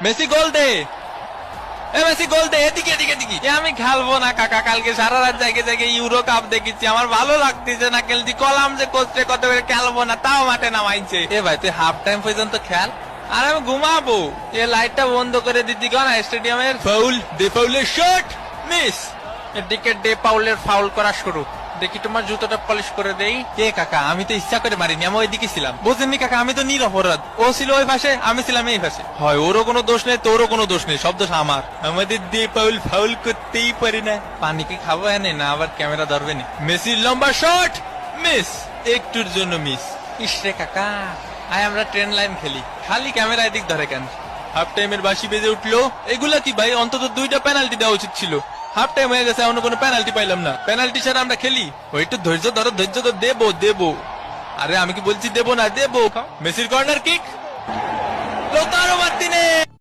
Messi গোল দে, Messi গোল দে, এদিকে এদিকে এদিকে। আমি খেলবো না কাকা, কালকে সারা রাত জায়গায় জায়গায় ইউরো কাপ দেখেছি, আমার ভালো লাগতেছে না খেলছি। কলাম যে কোচে কত করে খেলবো না, তাও মাঠে নামাইছে। এ ভাই তুই হাফ টাইম পর্যন্ত খেল, আর আমি ঘুমাবো। এ লাইটটা বন্ধ করে দিতি না স্টেডিয়ামের। ফাউল, দে পাউলের শট, মিস। এদিকে ডে পাউলের ফাউল করা শুরু। দেখি তোমার জুতোটা পলিশ করে দেই। কে কাকা, আমি তো ইচ্ছা করে মারিনি, আমি ওইদিকে ছিলাম। বুঝেননি কাকা, আমি তো নিরপরাধ। ও ছিল ওই পাশে, আমি ছিলাম এই পাশে। হয় ওরও কোনো দোষ নেই, তোরও কোনো দোষ নেই, সব দোষ আমার। আমাদের ডে পাউল ফাউল করতেই পারি না। পানি কি খাবো এনে না আবার ক্যামেরা ধরবে নি? মেসির লম্বা শট, মিস, একটুর জন্য মিস। ইসরে কাকা, আয় আমরা ট্রেন লাইন খেলি, খালি ক্যামেরা এদিক ধরে কেন? হাফ টাইমের বাঁশি বেজে উঠলো। এগুলা কি ভাই, অন্তত 2টা পেনাল্টি দেওয়া উচিত ছিল। হাফ টাইম হয়ে গেছে, এখনো কোনো পেনাল্টি পাইলাম না। পেনাল্টি ছাড়া আমরা খেলি? ওই একটু ধৈর্য ধরো, ধৈর্য ধর, দেবো দেবো। আরে আমি কি বলছি দেবো না, দেবো। মেসির কর্নার কিক, লোতারো মার্টিনেজ।